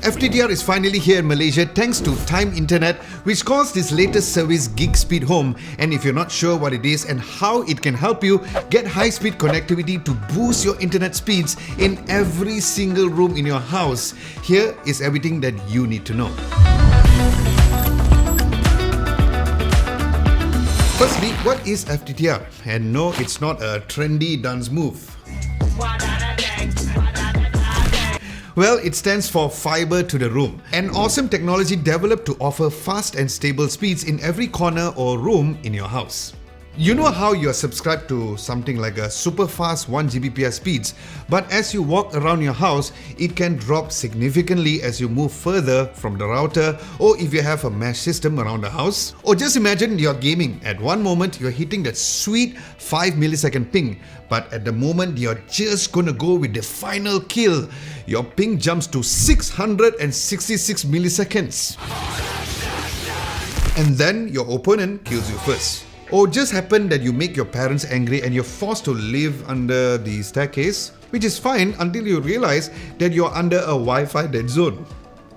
FTTR is finally here in Malaysia thanks to Time Internet, which calls this latest service Gig Speed Home. And if you're not sure what it is and how it can help you get high-speed connectivity to boost your internet speeds in every single room in your house, here is everything that you need to know. Firstly, what is FTTR? And no, it's not a trendy dance move. Well, it stands for Fiber to the Room, an awesome technology developed to offer fast and stable speeds in every corner or room in your house. You know how you are subscribed to something like a super fast 1 Gbps speeds, but as you walk around your house, it can drop significantly as you move further from the router, or if you have a mesh system around the house. Or just imagine you're gaming. At one moment, you're hitting that sweet 5 millisecond ping, but at the moment you're just gonna go with the final kill, your ping jumps to 666 milliseconds. And then your opponent kills you first. Or just happen that you make your parents angry and you're forced to live under the staircase, which is fine until you realize that you're under a Wi-Fi dead zone.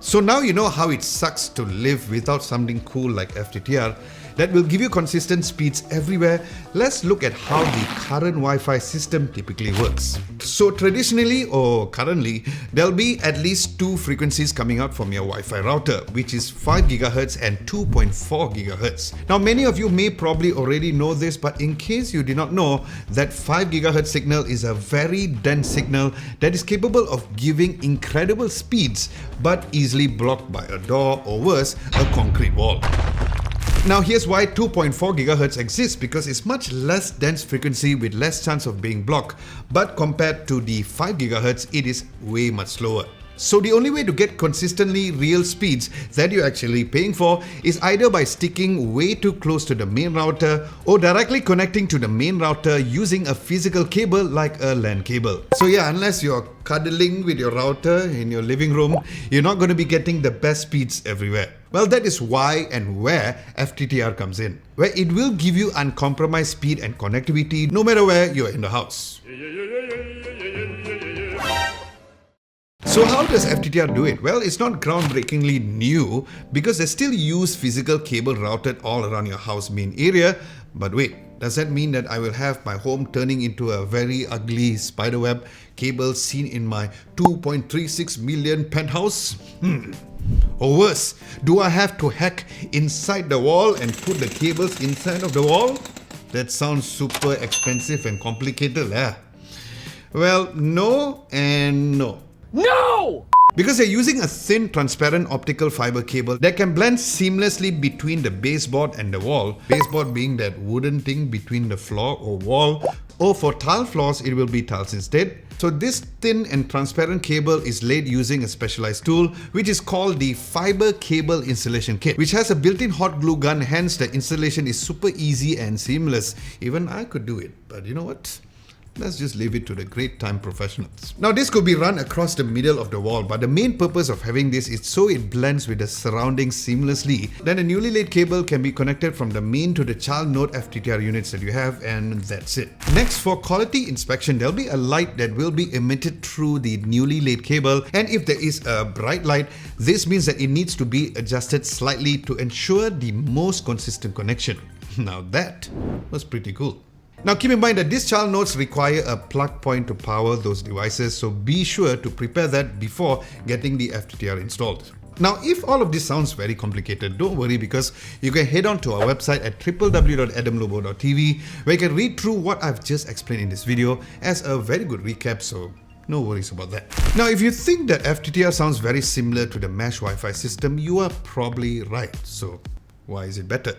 So now you know how it sucks to live without something cool like FTTR that will give you consistent speeds everywhere. Let's look at how the current Wi-Fi system typically works. So traditionally or currently, there'll be at least two frequencies coming out from your Wi-Fi router, which is 5 GHz and 2.4 GHz. Now many of you may probably already know this, but in case you did not know, that 5 GHz signal is a very dense signal that is capable of giving incredible speeds, but easily blocked by a door or worse, a concrete wall. Now here's why 2.4 GHz exists, because it's much less dense frequency with less chance of being blocked, but compared to the 5 GHz, it is way much slower. So the only way to get consistently real speeds that you're actually paying for is either by sticking way too close to the main router or directly connecting to the main router using a physical cable like a LAN cable. So yeah, unless you're cuddling with your router in your living room, you're not going to be getting the best speeds everywhere. Well, that is why and where FTTR comes in, where it will give you uncompromised speed and connectivity no matter where you're in the house. So how does FTTR do it? Well, it's not groundbreakingly new because they still use physical cable routed all around your house main area. But wait, does that mean that I will have my home turning into a very ugly spiderweb cable seen in my 2.36 million penthouse? Or worse, do I have to hack inside the wall and put the cables inside of the wall? That sounds super expensive and complicated, eh? Well, no and no. No! Because they're using a thin, transparent optical fiber cable that can blend seamlessly between the baseboard and the wall. Baseboard being that wooden thing between the floor or wall, or for tile floors, it will be tiles instead. So this thin and transparent cable is laid using a specialized tool, which is called the Fiber Cable Installation Kit, which has a built-in hot glue gun, hence the installation is super easy and seamless. Even I could do it, but you know what? Let's just leave it to the great time professionals. Now this could be run across the middle of the wall, but the main purpose of having this is so it blends with the surroundings seamlessly. Then a newly laid cable can be connected from the main to the child node FTTR units that you have, and that's it. Next, for quality inspection, there'll be a light that will be emitted through the newly laid cable, and if there is a bright light, this means that it needs to be adjusted slightly to ensure the most consistent connection. Now that was pretty cool. Now keep in mind that these child nodes require a plug point to power those devices, so be sure to prepare that before getting the FTTR installed. Now if all of this sounds very complicated, don't worry, because you can head on to our website at www.adamlobo.tv where you can read through what I've just explained in this video as a very good recap, so no worries about that. Now if you think that FTTR sounds very similar to the mesh Wi-Fi system, you are probably right. So why is it better?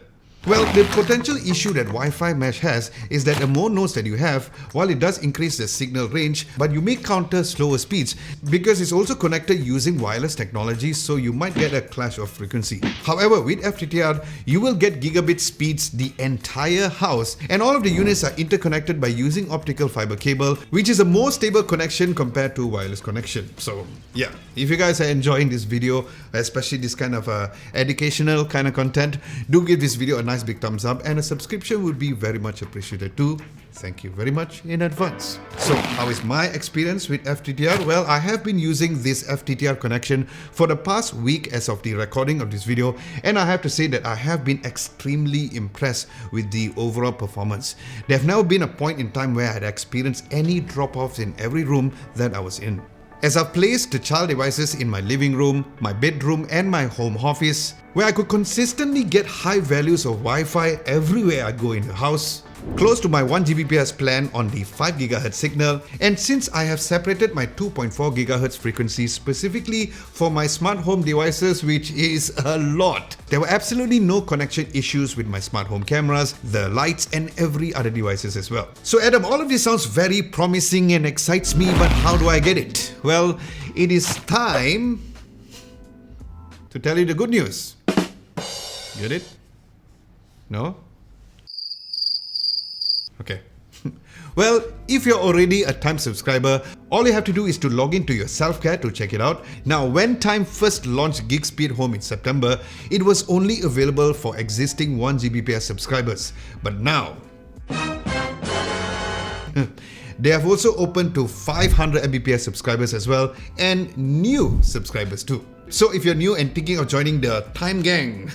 Well, the potential issue that Wi-Fi mesh has is that the more nodes that you have, while it does increase the signal range, but you may counter slower speeds because it's also connected using wireless technology, so you might get a clash of frequency. However, with FTTR, you will get gigabit speeds the entire house, and all of the units are interconnected by using optical fiber cable, which is a more stable connection compared to wireless connection. So yeah, if you guys are enjoying this video, especially this kind of educational kind of content, do give this video a nice nice big thumbs up, and a subscription would be very much appreciated too. Thank you very much in advance. So, how is my experience with FTTR? Well, I have been using this FTTR connection for the past week as of the recording of this video, and I have to say that I have been extremely impressed with the overall performance. There have never been a point in time where I had experienced any drop-offs in every room that I was in. As I've placed the child devices in my living room, my bedroom and my home office, where I could consistently get high values of Wi-Fi everywhere I go in the house, close to my 1 Gbps plan on the 5 GHz signal, and since I have separated my 2.4 GHz frequency specifically for my smart home devices, which is a lot, there were absolutely no connection issues with my smart home cameras, the lights and every other devices as well. So Adam, all of this sounds very promising and excites me, but how do I get it? Well, it is time to tell you the good news. Get it? No? Okay. Well, if you're already a Time subscriber, all you have to do is to log into your Self-Care to check it out. Now, when Time first launched GigSpeed Home in September, it was only available for existing 1 Gbps subscribers. But now, they have also opened to 500 Mbps subscribers as well, and new subscribers too. So if you're new and thinking of joining the Time Gang,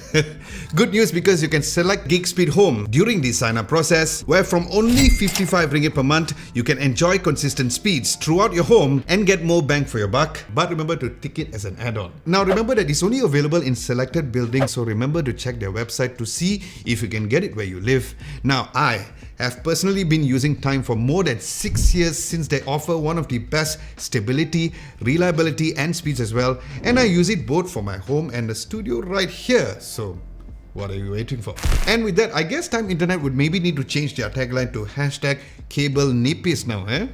good news, because you can select GigSpeed Home during the sign-up process, where from only 55 ringgit per month, you can enjoy consistent speeds throughout your home and get more bang for your buck. But remember to tick it as an add-on. Now remember that it's only available in selected buildings, so remember to check their website to see if you can get it where you live. Now I have personally been using Time for more than 6 years, since they offer one of the best stability, reliability and speeds as well, and I use it both for my home and the studio right here. So what are you waiting for? And with that, I guess Time Internet would maybe need to change their tagline to #CableNipis now, eh?